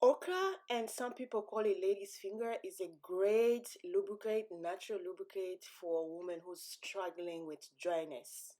Okra, and some people call it lady's finger, is a great lubricant, natural lubricant for a woman who's struggling with dryness.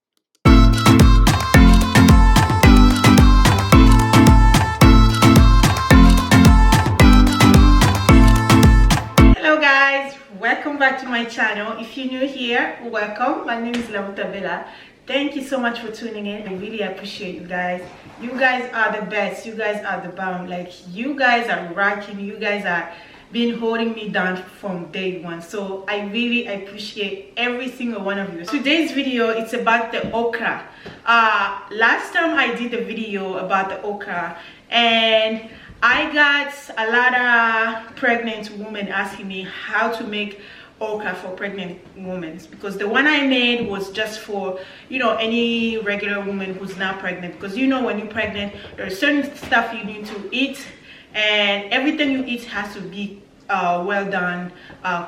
Hello guys, welcome back to my channel. If you're new here, welcome. My name is Lavuta Bella. Thank you so much for tuning in. I really appreciate you guys. You guys are the best. You guys are the bomb. Like, you guys are rocking. You guys are been holding me down from day one. So I really appreciate every single one of you. Today's video, it's about the okra. Last time I did a video about the okra, and I got a lot of pregnant women asking me how to make okra for pregnant women, because the one I made was just for, any regular woman who's not pregnant, because when you're pregnant, there's certain stuff you need to eat, and everything you eat has to be well done,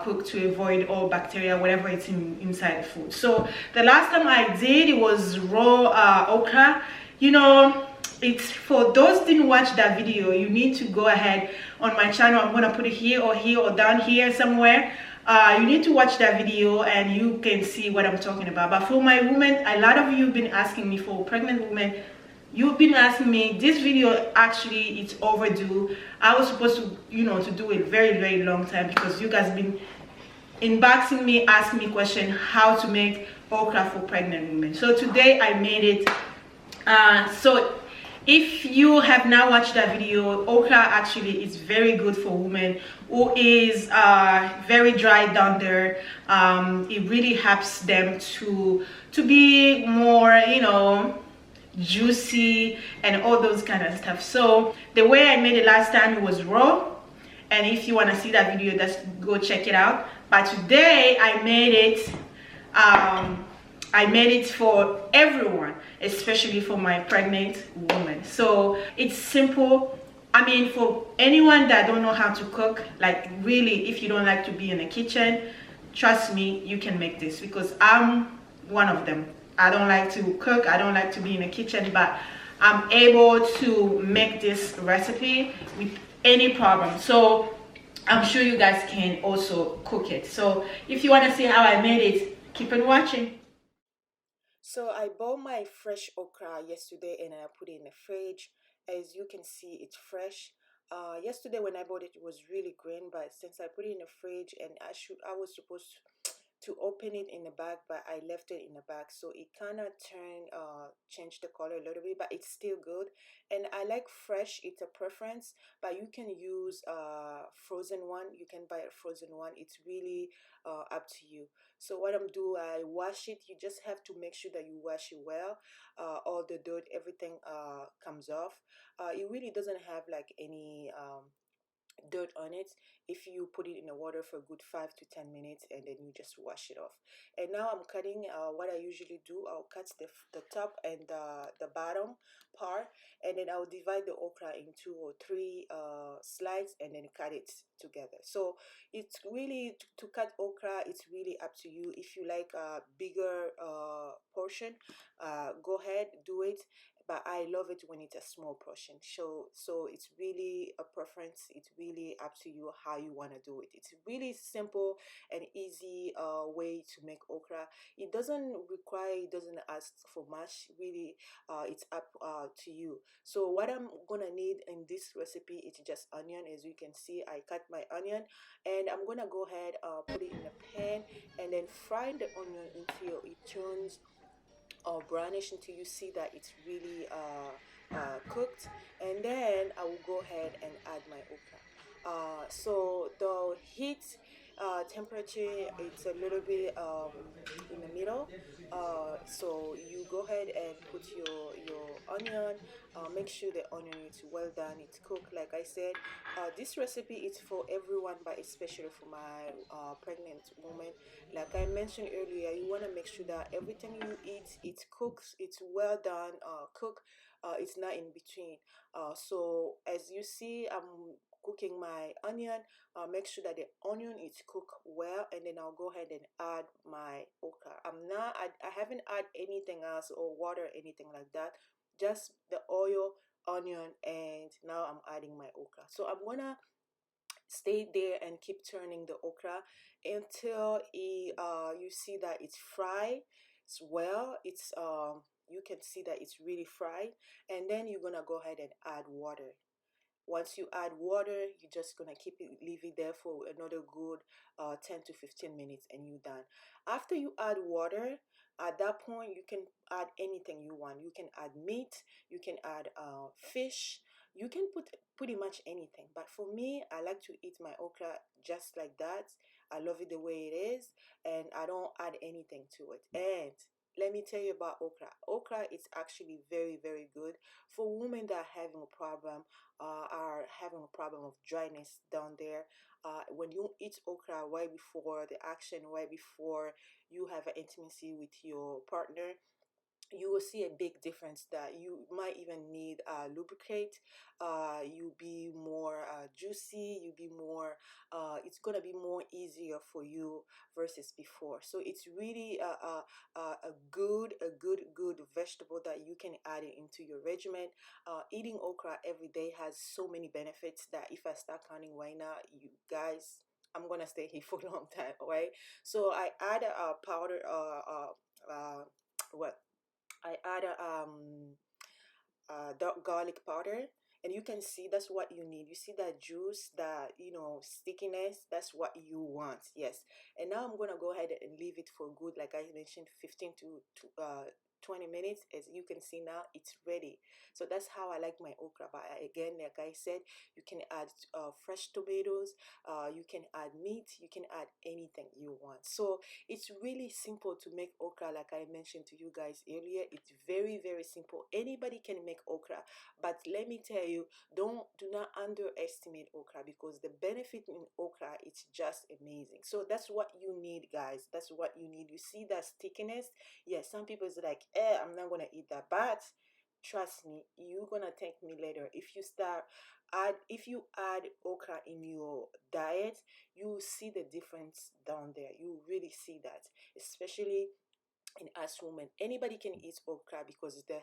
cooked, to avoid all bacteria, whatever it's inside the food. So the last time I did, it was raw okra. It's for those who didn't watch that video, you need to go ahead on my channel. I'm gonna put it here or down here somewhere. You need to watch that video and you can see what I'm talking about. But for my women, a lot of you have been asking me, for pregnant women, you've been asking me. This video, actually, it's overdue. I was supposed to to do it very long time, because you guys been inboxing me, asking me question how to make okra for pregnant women. So today I made it. So if you have not watched that video, okra actually is very good for women who is very dry down there. It really helps them to be more, juicy and all those kind of stuff. So the way I made it last time, it was raw, and if you want to see that video, just go check it out. But today I made it for everyone, especially for my pregnant woman. So it's simple. I mean, for anyone that don't know how to cook, like, really, if you don't like to be in the kitchen, trust me, you can make this, because I'm one of them. I don't like to cook, I don't like to be in the kitchen, but I'm able to make this recipe with any problem. So I'm sure you guys can also cook it. So if you want to see how I made it, keep on watching. So I bought my fresh okra yesterday and I put it in the fridge. As you can see, it's fresh. Yesterday when I bought it, it was really green, but since I put it in the fridge, and I was supposed to open it in the bag, but I left it in the bag, so it kind of changed the color a little bit, but it's still good. And I like fresh. It's a preference, but you can use frozen one. You can buy a frozen one. It's really up to you. So what I'm doing, I wash it. You just have to make sure that you wash it well. All the dirt, everything comes off. It really doesn't have like any dirt on it if you put it in the water for a good 5 to 10 minutes, and then you just wash it off. And now I'm cutting. What I usually do, I'll cut the top and the bottom part, and then I'll divide the okra in 2 or 3 slices, and then cut it together. So it's really, to cut okra, it's really up to you. If you like a bigger portion, go ahead, do it, but I love it when it's a small portion. So it's really a preference. It's really up to you how you want to do it. It's really simple and easy way to make okra. It doesn't require, it doesn't ask for much, really. It's up to you. So what I'm gonna need in this recipe is just onion. As you can see, I cut my onion, and I'm gonna go ahead, put it in a pan, and then fry the onion until it turns or brownish, until you see that it's really cooked. And then I will go ahead and add my okra. So the heat temperature, it's a little bit in the middle. So you go ahead and put your onion. Make sure the onion is well done, it's cooked. Like I said, this recipe is for everyone, but especially for my pregnant woman. Like I mentioned earlier, you want to make sure that everything you eat, it's cooked, it's well done, cooked. It's not in between. So as you see, I'm cooking my onion. Make sure that the onion is cooked well, and then I'll go ahead and add my okra. I haven't add anything else, or water, anything like that. Just the oil, onion, and now I'm adding my okra. So I'm gonna stay there and keep turning the okra until you see that it's fried as well. It's you can see that it's really fried, and then you're gonna go ahead and add water. Once you add water, you're just gonna leave it there for another good 10 to 15 minutes, and you're done. After you add water, at that point you can add anything you want. You can add meat, you can add fish, you can put pretty much anything. But for me, I like to eat my okra just like that. I love it the way it is, and I don't add anything to it. And let me tell you about okra. Okra is actually very, very good for women that are having a problem, of dryness down there. When you eat okra right before the action, right before you have an intimacy with your partner, you will see a big difference, that you might even need lubricate. You'll be more juicy, you'll be more it's gonna be more easier for you versus before. So it's really a good vegetable that you can add it into your regimen. Eating okra every day has so many benefits that if I start counting right now, you guys, I'm gonna stay here for a long time. Right, so I add a powder what I add dark garlic powder, and you can see that's what you need. You see that juice, that stickiness, that's what you want. Yes. And now I'm gonna go ahead and leave it for good, like I mentioned, 15 to 20 minutes. As you can see now, it's ready. So that's how I like my okra. But again, like I said, you can add fresh tomatoes, you can add meat, you can add anything you want. So it's really simple to make okra. Like I mentioned to you guys earlier, it's very, very simple. Anybody can make okra, but let me tell you, do not underestimate okra, because the benefit in okra, it's just amazing. So that's what you need, guys. That's what you need. You see that stickiness? Yes, some people is like, I'm not gonna eat that, but trust me, you're gonna thank me later. If you add okra in your diet, you see the difference down there. You really see that, especially in us women. Anybody can eat okra, because the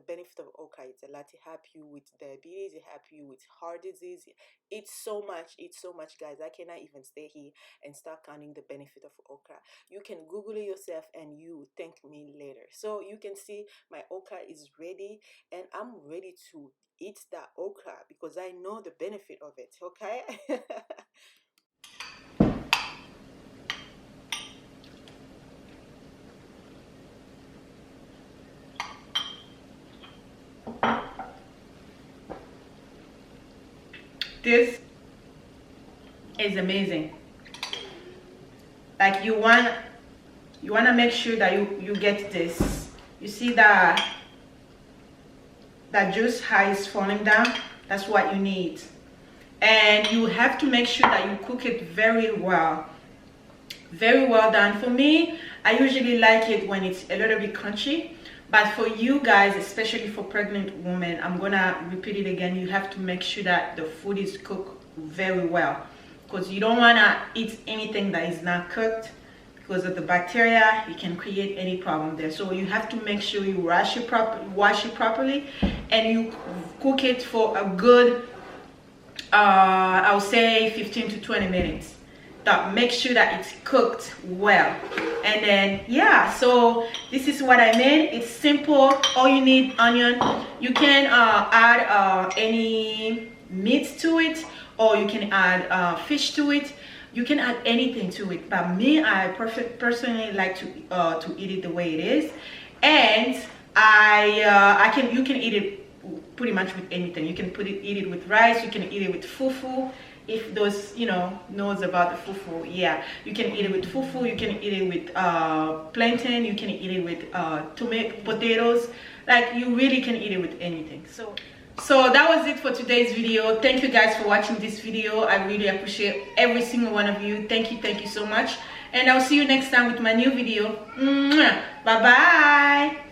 benefit of okra, it's a lot. It help you with diabetes, it help you with heart disease. It's so much, guys. I cannot even stay here and start counting the benefit of okra. You can Google it yourself and you thank me later. So you can see my okra is ready, and I'm ready to eat that okra because I know the benefit of it. Okay. This is amazing. Like, you want to make sure that you get this. You see that juice, how it's falling down? That's what you need. And you have to make sure that you cook it very well done. For me, I usually like it when it's a little bit crunchy, but for you guys, especially for pregnant women, I'm gonna repeat it again, you have to make sure that the food is cooked very well, because you don't want to eat anything that is not cooked, because of the bacteria. It can create any problem there. So you have to make sure you wash it properly, and you cook it for a good I would say 15 to 20 minutes. Make sure that it's cooked well. And then, yeah, so this is what I made. It's simple. All you need, onion. You can add any meat to it, or you can add fish to it. You can add anything to it, but me, I personally like to eat it the way it is. And you can eat it pretty much with anything. You can eat it with rice, you can eat it with fufu. If those knows about the fufu, yeah, you can eat it with fufu, you can eat it with plantain, you can eat it with potatoes. Like, you really can eat it with anything. So that was it for today's video. Thank you guys for watching this video. I really appreciate every single one of you. Thank you so much, and I'll see you next time with my new video. Bye bye.